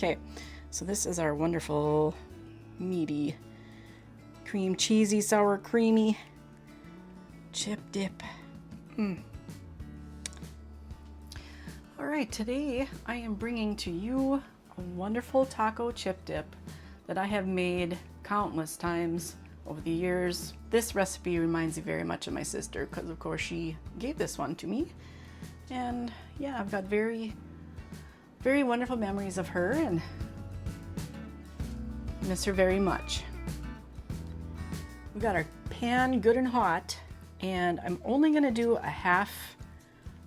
Okay, so this is our wonderful meaty cream cheesy sour creamy chip dip. All right, today I am bringing to you a wonderful taco chip dip that I have made countless times over the years. This recipe reminds me very much of my sister because of course she gave this one to me. And yeah, I've got very wonderful memories of her and miss her very much. We got our pan good and hot, and I'm only gonna do a half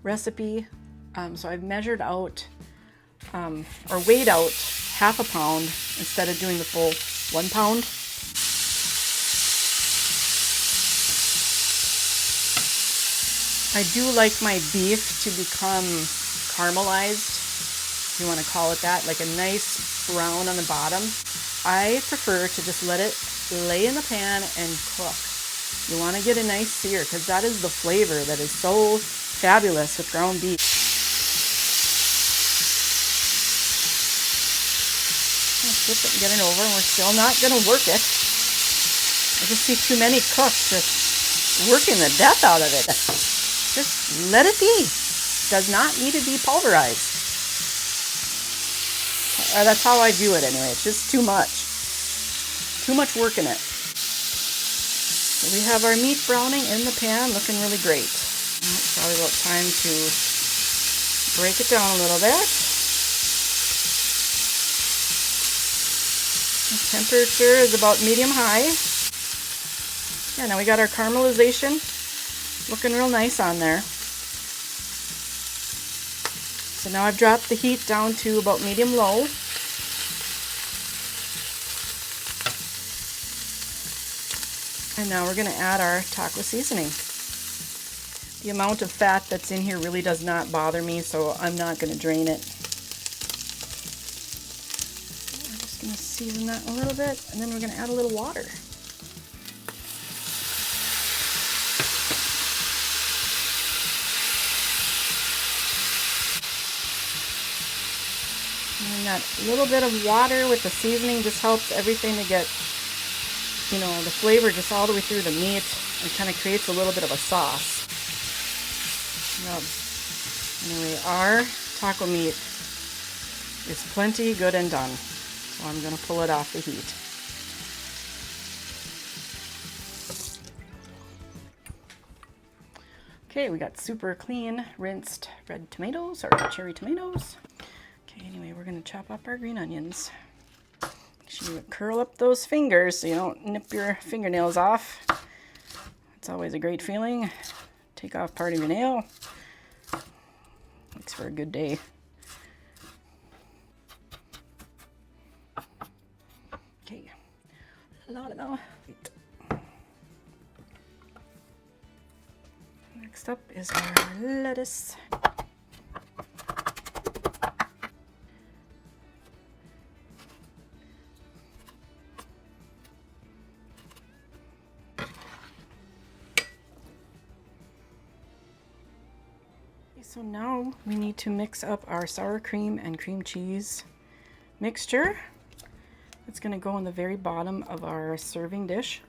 recipe. So I've measured out or weighed out half a pound instead of doing the full 1 pound. I do like my beef to become caramelized, if you want to call it that, like a nice brown on the bottom. I prefer to just let it lay in the pan and cook. You want to get a nice sear because that is the flavor that is so fabulous with ground beef. Flip it and get it over, and we're still not going to work it. I just see too many cooks just working the death out of it. Just let it be. Does not need to be pulverized. That's how I view it anyway. It's just too much. Too much work in it. So we have our meat browning in the pan, looking really great. It's probably about time to break it down a little bit. The temperature is about medium-high. Yeah, now we got our caramelization looking real nice on there. So now I've dropped the heat down to about medium-low. And now we're going to add our taco seasoning. The amount of fat that's in here really does not bother me, so I'm not going to drain it. Going to season that a little bit, and then we're going to add a little water. And that little bit of water with the seasoning just helps everything to get, you know, the flavor just all the way through the meat and kind of creates a little bit of a sauce. Anyway, our taco meat is plenty good and done. So I'm going to pull it off the heat. Okay, we got super clean, rinsed red tomatoes or cherry tomatoes. Okay, anyway, we're going to chop up our green onions. Make sure you curl up those fingers so you don't nip your fingernails off. It's always a great feeling. Take off part of your nail. Makes for a good day. Okay, next up is our lettuce. So now we need to mix up our sour cream and cream cheese mixture. It's going to go in the very bottom of our serving dish.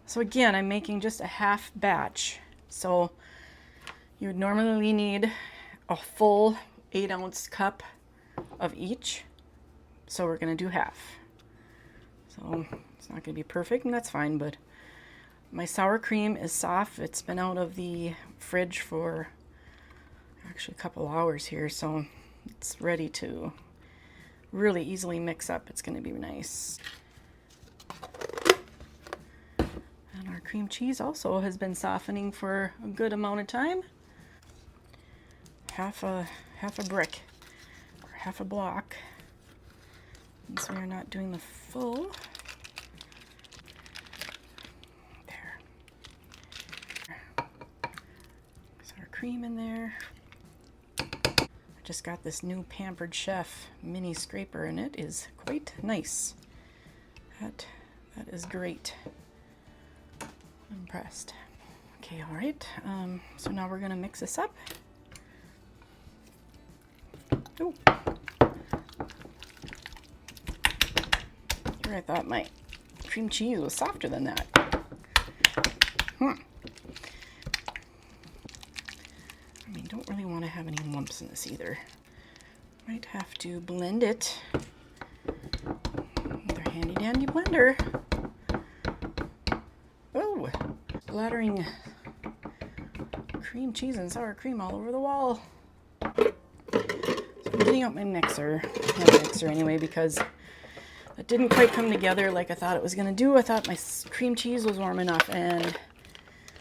So again, I'm making just a half batch. So you would normally need a full 8-ounce cup of each. So we're going to do half. So it's not going to be perfect, and that's fine, but my sour cream is soft. It's been out of the fridge for actually a couple hours here, so it's ready to really easily mix up. It's going to be nice. And our cream cheese also has been softening for a good amount of time. Half a brick or half a block. Since we are not doing the full. There. There's our cream in there. I just got this new Pampered Chef mini scraper, and it is quite nice. That is great. I'm impressed. Okay, all right. So now we're gonna mix this up. Oh, I thought my cream cheese was softer than that. I mean, don't really want to have any lumps in this either. Might have to blend it with our handy dandy blender. Oh, splattering cream cheese and sour cream all over the wall. So I'm getting out my mixer, anyway, because it didn't quite come together like I thought it was going to do. I thought my cream cheese was warm enough, and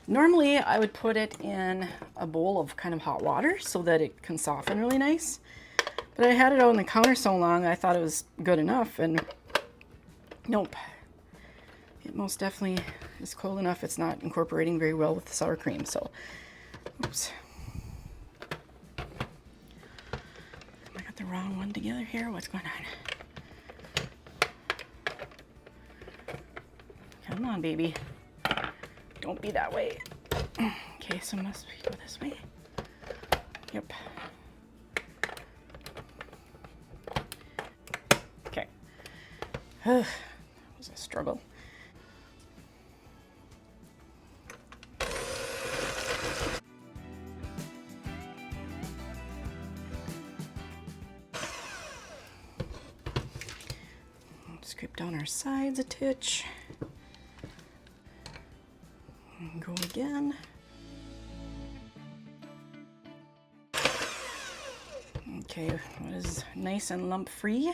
normally I would put it in a bowl of kind of hot water so that it can soften really nice. But I had it out on the counter so long, I thought it was good enough, and nope. It most definitely is cold enough. It's not incorporating very well with the sour cream, so oops. I got the wrong one together here. What's going on? Come on, baby. Don't be that way. Okay, so must we go this way? Yep. Okay. That was a struggle. Scrape down our sides a titch. And go again. Okay, what is nice and lump free? Oh,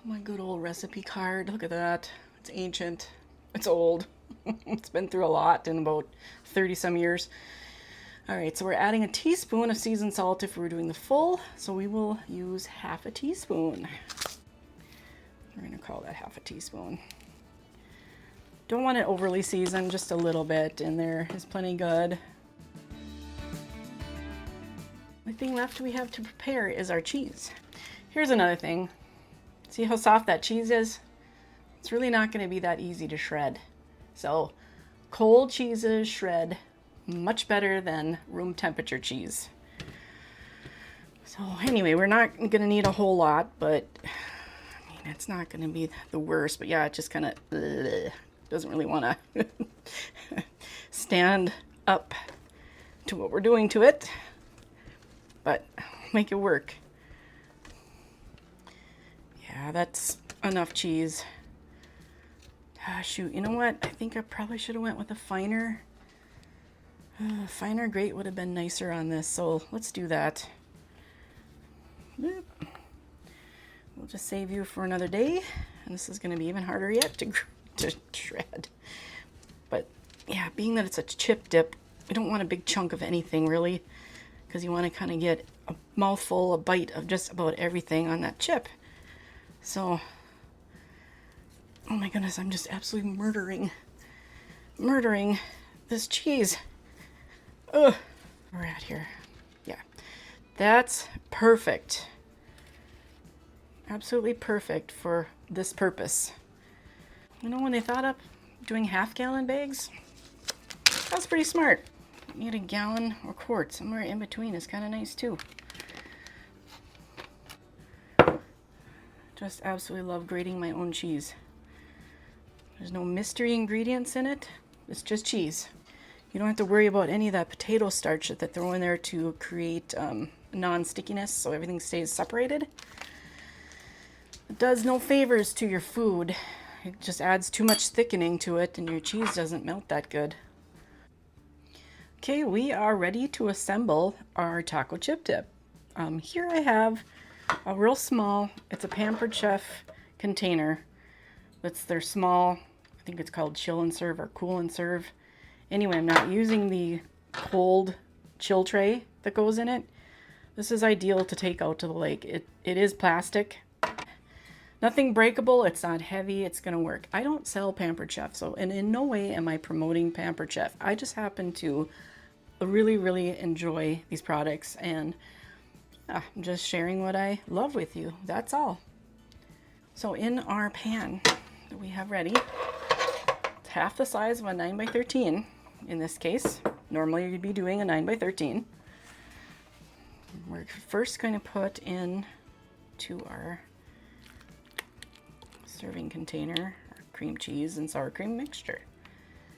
my good old recipe card. Look at that. It's ancient. It's old. It's been through a lot in about 30 some years. All right, so we're adding a teaspoon of seasoned salt if we're doing the full. So we will use half a teaspoon. We're gonna call that half a teaspoon. Don't want it overly seasoned, just a little bit in there is plenty good. The thing left we have to prepare is our cheese. Here's another thing. See how soft that cheese is? It's really not gonna be that easy to shred. So cold cheeses shred much better than room temperature cheese. So anyway, we're not gonna need a whole lot, but it's not going to be the worst, but yeah, it just kind of doesn't really want to stand up to what we're doing to it, but make it work. Yeah, that's enough cheese. Shoot, you know what? I think I probably should have went with a finer grate would have been nicer on this, so let's do that. Boop. We'll just save you for another day, and this is going to be even harder yet to shred. But yeah, being that it's a chip dip, we don't want a big chunk of anything really, because you want to kind of get a mouthful, a bite of just about everything on that chip. So, oh my goodness, I'm just absolutely murdering this cheese. Ugh, where we're at here. Yeah, that's perfect. Absolutely perfect for this purpose. You know, when they thought up doing half-gallon bags, that's pretty smart. You need a gallon or quart, somewhere in between is kind of nice too. Just absolutely love grating my own cheese. There's no mystery ingredients in it. It's just cheese. You don't have to worry about any of that potato starch that they throw in there to create non-stickiness, so everything stays separated. It does no favors to your food. It just adds too much thickening to it, and your cheese doesn't melt that good. Okay, we are ready to assemble our taco chip dip. Here I have a real small, it's a Pampered Chef container. It's their small, I think it's called chill and serve or cool and serve. Anyway, I'm not using the cold chill tray that goes in it. This is ideal to take out to the lake. It is plastic. Nothing breakable, it's not heavy, it's gonna work. I don't sell Pampered Chef, and in no way am I promoting Pampered Chef. I just happen to really enjoy these products, and I'm just sharing what I love with you, that's all. So in our pan that we have ready, it's half the size of a 9x13 in this case. Normally you'd be doing a 9x13. We're first going to put in to our serving container, our cream cheese and sour cream mixture.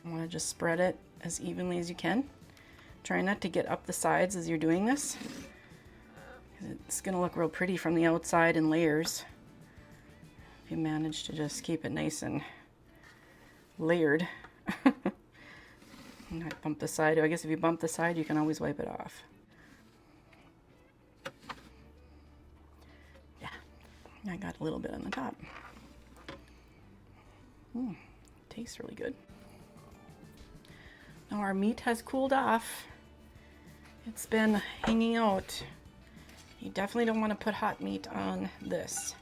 I want to just spread it as evenly as you can. Try not to get up the sides as you're doing this. It's going to look real pretty from the outside in layers. If you manage to just keep it nice and layered. Not bump the side. I guess if you bump the side, you can always wipe it off. Yeah, I got a little bit on the top. Tastes really good. Now our meat has cooled off. It's been hanging out. You definitely don't want to put hot meat on this.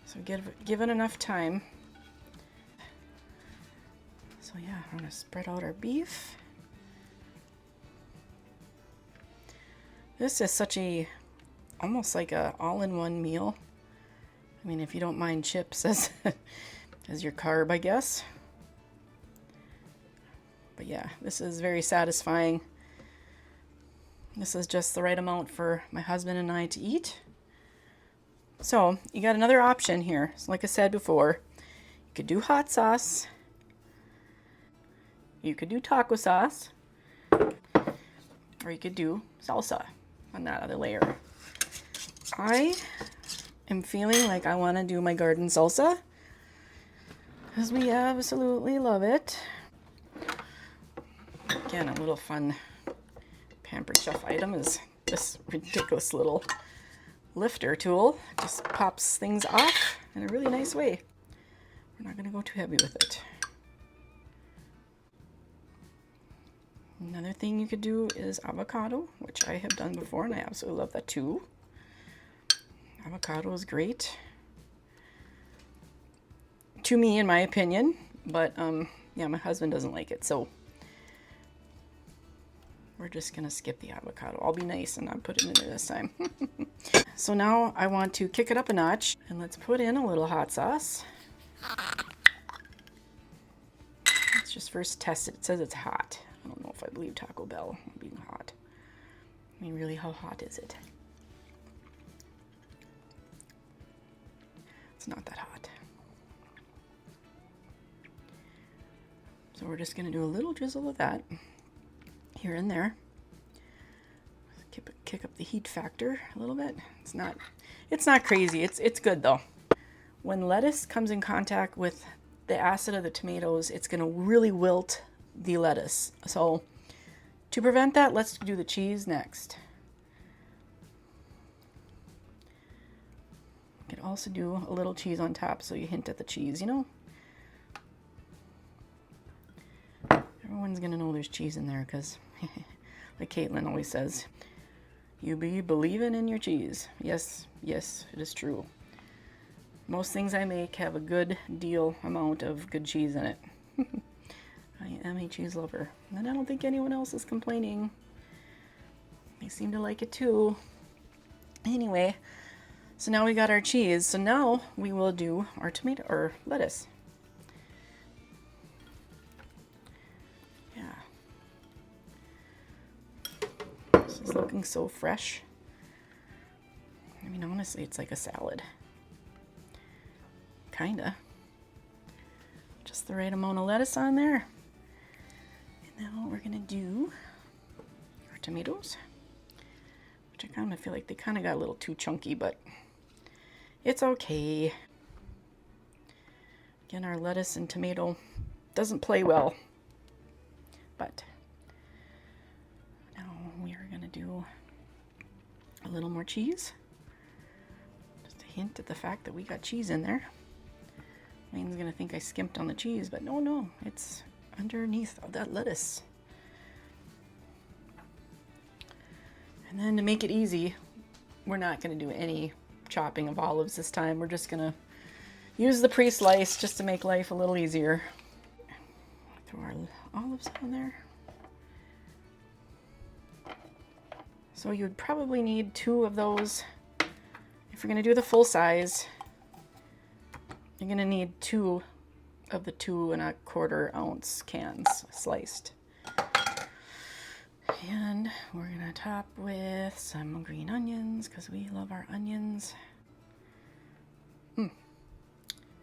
So give it enough time. So yeah, I'm going to spread out our beef. This is such a, almost like a all-in-one meal. I mean, if you don't mind chips as, as your carb, I guess. But yeah, this is very satisfying. This is just the right amount for my husband and I to eat. So you got another option here. So like I said before, you could do hot sauce. You could do taco sauce. Or you could do salsa on that other layer. I am feeling like I want to do my garden salsa, because we absolutely love it. Again, a little fun Pampered Chef item is this ridiculous little lifter tool. It just pops things off in a really nice way. We're not going to go too heavy with it. Another thing you could do is avocado, which I have done before and I absolutely love that too. Avocado is great. To me, in my opinion, but yeah, my husband doesn't like it, so we're just gonna skip the avocado. I'll be nice and not put it in there this time. So now I want to kick it up a notch, and let's put in a little hot sauce. Let's just first test it. It says it's hot. I don't know if I believe Taco Bell being hot. I mean, really, how hot is it? It's not that hot. So we're just gonna do a little drizzle of that here and there. Kick up the heat factor a little bit. It's not crazy. It's good though. When lettuce comes in contact with the acid of the tomatoes, it's going to really wilt the lettuce. So to prevent that, let's do the cheese next. You can also do a little cheese on top, so you hint at the cheese, you know. Everyone's going to know there's cheese in there because like Caitlin always says, you be believing in your cheese. Yes, yes, it is true. Most things I make have a good deal amount of good cheese in it. I am a cheese lover, and I don't think anyone else is complaining. They seem to like it too. Anyway, so now we got our cheese. So now we will do our tomato or lettuce. It's looking so fresh. I mean, honestly, it's like a salad. Kinda. Just the right amount of lettuce on there. And now we're gonna do our tomatoes, which I kind of feel like they kind of got a little too chunky, but it's okay. Again, our lettuce and tomato doesn't play well, but we are going to do a little more cheese. Just a hint at the fact that we got cheese in there. Lane's going to think I skimped on the cheese, but no, it's underneath all that lettuce. And then to make it easy, we're not going to do any chopping of olives this time. We're just going to use the pre-slice just to make life a little easier. Throw our olives on there. So you'd probably need 2 of those. If you're going to do the full size, you're going to need 2 of the 2 1/4 ounce cans sliced. And we're going to top with some green onions because we love our onions. Very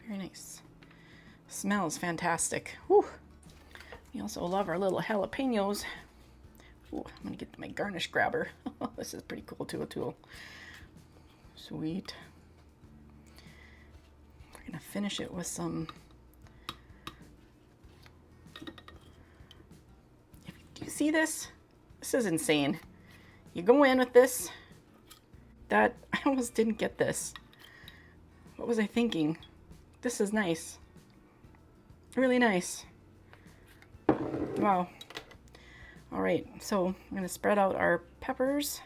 Very nice. Smells fantastic. Whew. We also love our little jalapeños. Ooh, I'm gonna get my garnish grabber. This is pretty cool too. Sweet. We're gonna finish it with some. Do you see this? This is insane. You go in with this. I almost didn't get this. What was I thinking? This is nice. Really nice. Wow. All right, so I'm going to spread out our peppers.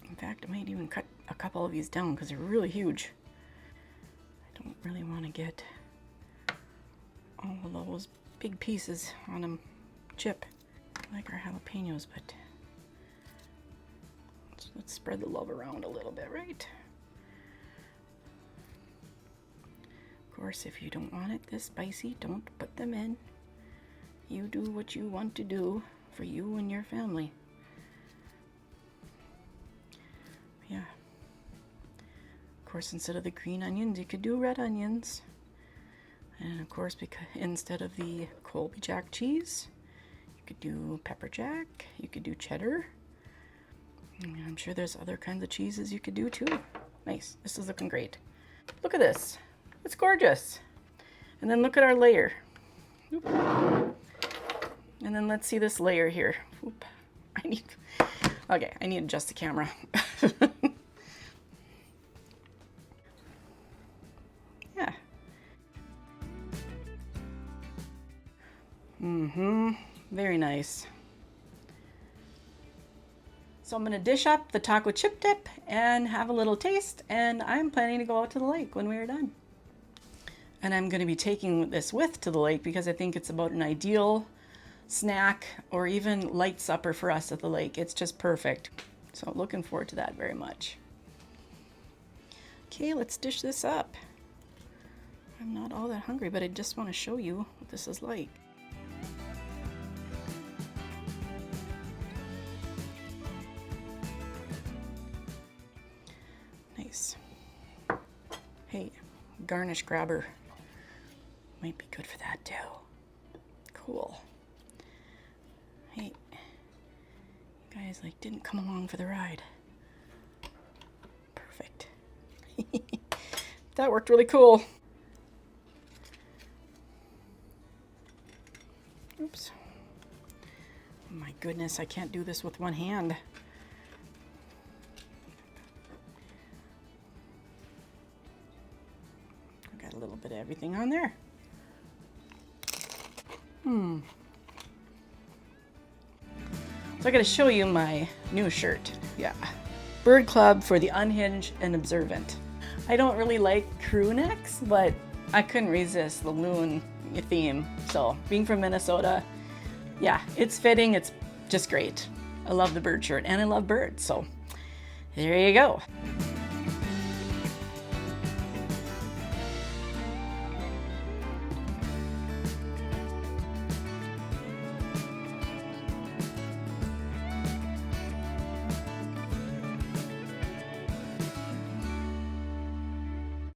In fact, I might even cut a couple of these down because they're really huge. I don't really want to get all of those big pieces on a chip. I like our jalapenos, but let's spread the love around a little bit, right? Of course, if you don't want it this spicy, don't put them in. You do what you want to do for you and your family. Yeah. Of course, instead of the green onions, you could do red onions. And of course, because instead of the Colby Jack cheese, you could do pepper jack, you could do cheddar. I'm sure there's other kinds of cheeses you could do too. Nice. This is looking great. Look at this. It's gorgeous. And then look at our layer. Oop. And then let's see this layer here. Oop. I need to adjust the camera. Yeah. Very nice. So I'm going to dish up the taco chip dip and have a little taste, and I'm planning to go out to the lake when we are done. And I'm going to be taking this with to the lake because I think it's about an ideal snack or even light supper for us at the lake. It's just perfect. So looking forward to that very much. Okay, let's dish this up. I'm not all that hungry, but I just want to show you what this is like. Nice. Hey, garnish grabber. Might be good for that too. Cool. Hey, you guys didn't come along for the ride. Perfect. That worked really cool. Oops. Oh my goodness, I can't do this with one hand. I got a little bit of everything on there. So I gotta show you my new shirt. Yeah. Bird Club for the unhinged and observant. I don't really like crew necks, but I couldn't resist the loon theme. So being from Minnesota, yeah, it's fitting. It's just great. I love the bird shirt and I love birds. So there you go.